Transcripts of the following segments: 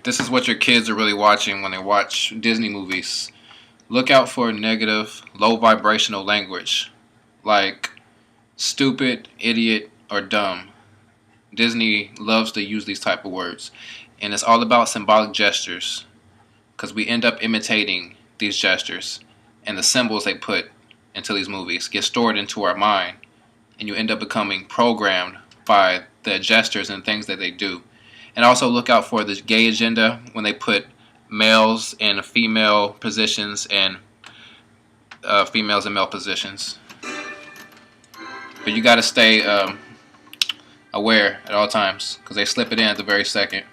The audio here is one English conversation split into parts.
This is what your kids are really watching when they watch Disney movies. Look out for negative, low vibrational language like stupid, idiot, or dumb. Disney loves to use these type of words. And it's all about symbolic gestures because we end up imitating these gestures, and the symbols they put into these movies get stored into our mind, and you end up becoming programmed by the gestures and things that they do. And also look out for the gay agenda when they put males in female positions and females in male positions. But you got to stay aware at all times because they slip it in at the very second.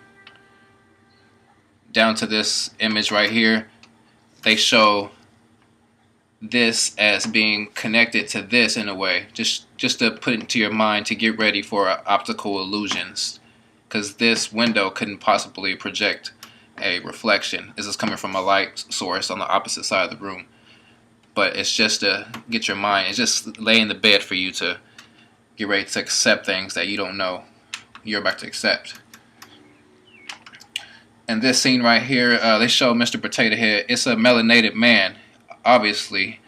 Down to this image right here, they show this as being connected to this in a way, just to put it into your mind to get ready for optical illusions, because this window couldn't possibly project a reflection. This is coming from a light source on the opposite side of the room, but it's just to get your mind, it's just lay in the bed for you to get ready to accept things that you don't know you're about to accept. And this scene right here, they show Mr. Potato Head. It's a melanated man, obviously.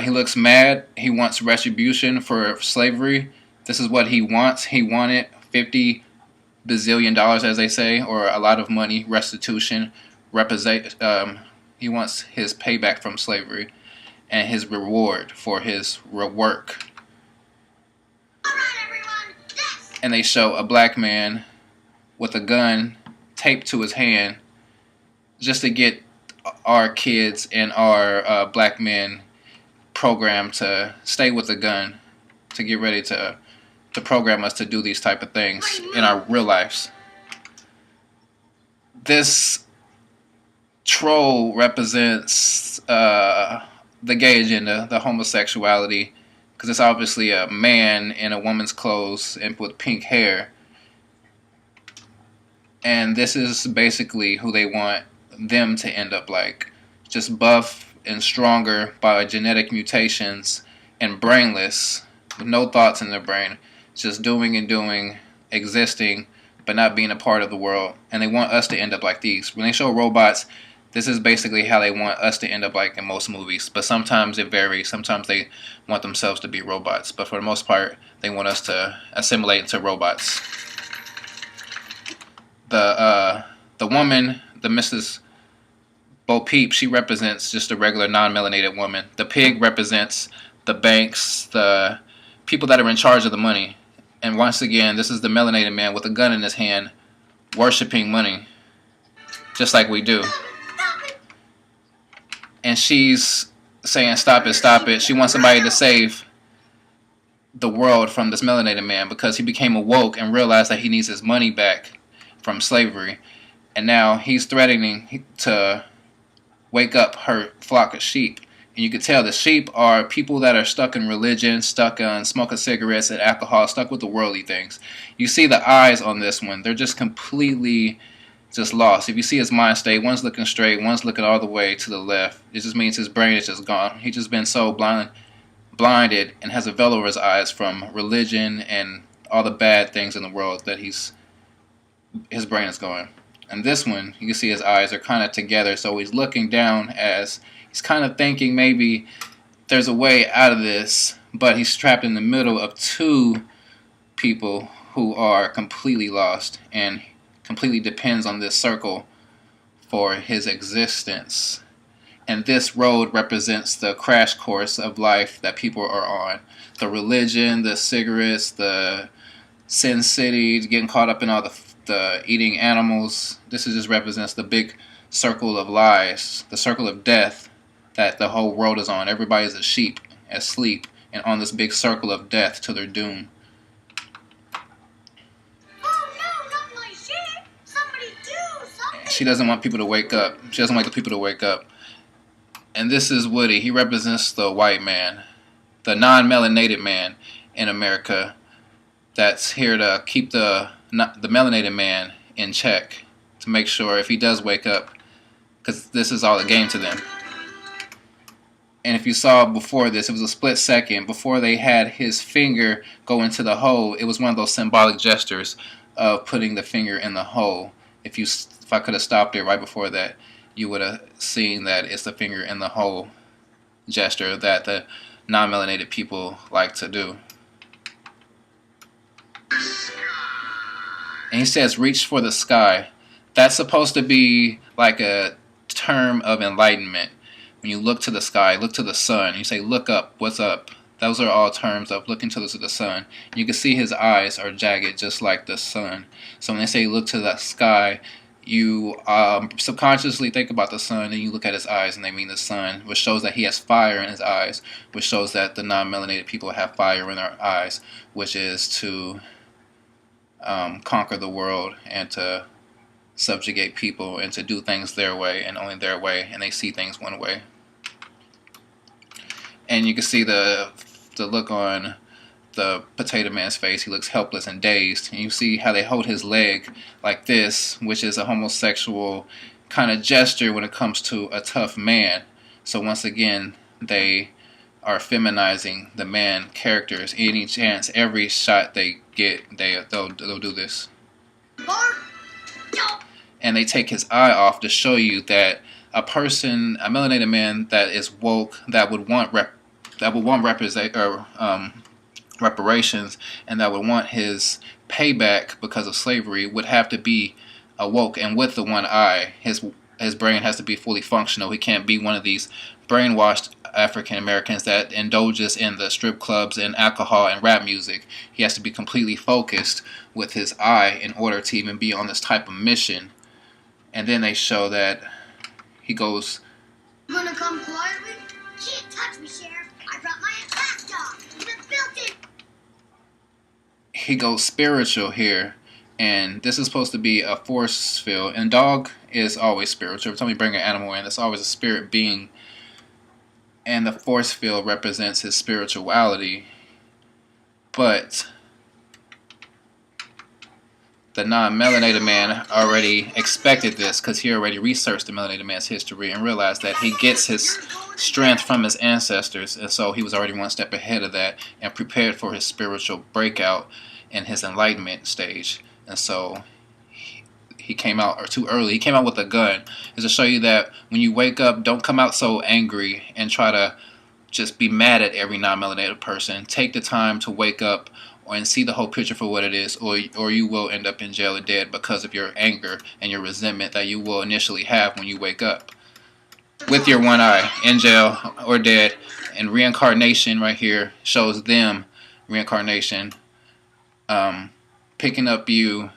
He looks mad. He wants retribution for slavery. This is what he wants. He wanted $50 bazillion, as they say, or a lot of money, restitution. He wants his payback from slavery and his reward for his work. And they show a black man with a gun taped to his hand just to get our kids and our black men programmed to stay with the gun, to get ready to program us to do these type of things in our real lives. This troll represents the gay agenda, the homosexuality, because it's obviously a man in a woman's clothes and with pink hair. And this is basically who they want them to end up like. Just buff and stronger by genetic mutations and brainless, with no thoughts in their brain. Just doing and doing, existing, but not being a part of the world. And they want us to end up like these. When they show robots, this is basically how they want us to end up like in most movies. But sometimes it varies. Sometimes they want themselves to be robots. But for the most part, they want us to assimilate into robots. The woman, the Mrs. Bo Peep, she represents just a regular non-melanated woman. The pig represents the banks, the people that are in charge of the money. And once again, this is the melanated man with a gun in his hand, worshiping money, just like we do. And she's saying, stop it, stop it. She wants somebody to save the world from this melanated man because he became awoke and realized that he needs his money back from slavery. And now he's threatening to wake up her flock of sheep. And you can tell the sheep are people that are stuck in religion, stuck on smoking cigarettes and alcohol, stuck with the worldly things. You see the eyes on this one. They're just completely just lost. If you see his mind state, one's looking straight, one's looking all the way to the left. It just means his brain is just gone. He's just been so blinded and has a veil over his eyes from religion and all the bad things in the world that his brain is going. And this one, you can see his eyes are kind of together, so he's looking down as he's kind of thinking maybe there's a way out of this, but he's trapped in the middle of two people who are completely lost and completely depends on this circle for his existence. And this road represents the crash course of life that people are on. The religion, the cigarettes, the Sin City, getting caught up in all the eating animals. This just represents the big circle of lies, the circle of death that the whole world is on. Everybody's a sheep, asleep, and on this big circle of death to their doom. Oh no, not my sheep! Somebody do something! She doesn't want people to wake up. She doesn't want the people to wake up. And this is Woody. He represents the white man, the non-melanated man in America that's here to keep the melanated man in check, to make sure if he does wake up, because this is all a game to them. And if you saw before this, it was a split second before they had his finger go into the hole. It was one of those symbolic gestures of putting the finger in the hole. if I could have stopped it right before that, you would have seen that it's the finger in the hole gesture that the non-melanated people like to do. And he says, reach for the sky. That's supposed to be like a term of enlightenment. When you look to the sky, look to the sun, you say, look up, what's up? Those are all terms of looking to the sun. You can see his eyes are jagged just like the sun. So when they say look to the sky, you subconsciously think about the sun, and you look at his eyes and they mean the sun, which shows that he has fire in his eyes, which shows that the non-melanated people have fire in their eyes, which is to conquer the world and to subjugate people and to do things their way and only their way, and they see things one way. And you can see the look on the Potato Man's face. He looks helpless and dazed. And you see how they hold his leg like this, which is a homosexual kind of gesture when it comes to a tough man. So once again, they are feminizing the man characters. Any chance, every shot they get, they'll do this. And they take his eye off to show you that a person, a melanated man that is woke, that would want reparations, and that would want his payback because of slavery, would have to be awoke and with the one eye. His brain has to be fully functional. He can't be one of these brainwashed African Americans that indulges in the strip clubs and alcohol and rap music. He has to be completely focused with his eye in order to even be on this type of mission. And then they show that he goes, You wanna come quietly? Can't touch me, Sheriff. I brought my attack dog. Even built it. He goes spiritual here. And this is supposed to be a force field. And dog is always spiritual. Every time you bring an animal in, it's always a spirit being. And the force field represents his spirituality. But the non-melanated man already expected this, because he already researched the melanated man's history and realized that he gets his strength from his ancestors. And so he was already one step ahead of that and prepared for his spiritual breakout in his enlightenment stage. And so he came out too early. He came out with a gun. Is to show you that when you wake up, don't come out so angry and try to just be mad at every non-melanated person. Take the time to wake up and see the whole picture for what it is, or you will end up in jail or dead because of your anger and your resentment that you will initially have when you wake up. With your one eye, in jail or dead. And reincarnation right here shows them, reincarnation, picking up you,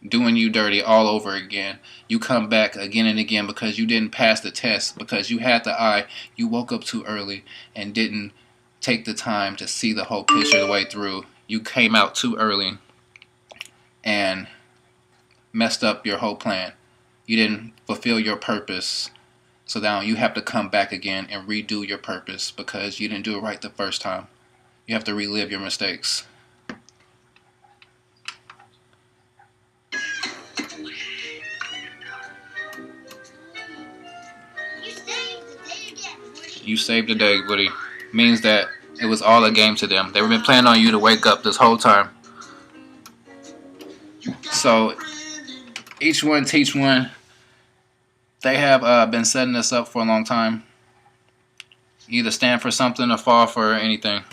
doing you dirty all over again. You come back again and again because you didn't pass the test, because you had the eye, you woke up too early and didn't take the time to see the whole picture the way through. You came out too early and messed up your whole plan. You didn't fulfill your purpose. So now you have to come back again and redo your purpose because you didn't do it right the first time. You have to relive your mistakes. You saved the day, Woody. Means that it was all a game to them. They've been planning on you to wake up this whole time. So, each one teach one. They have been setting this up for a long time. Either stand for something or fall for anything.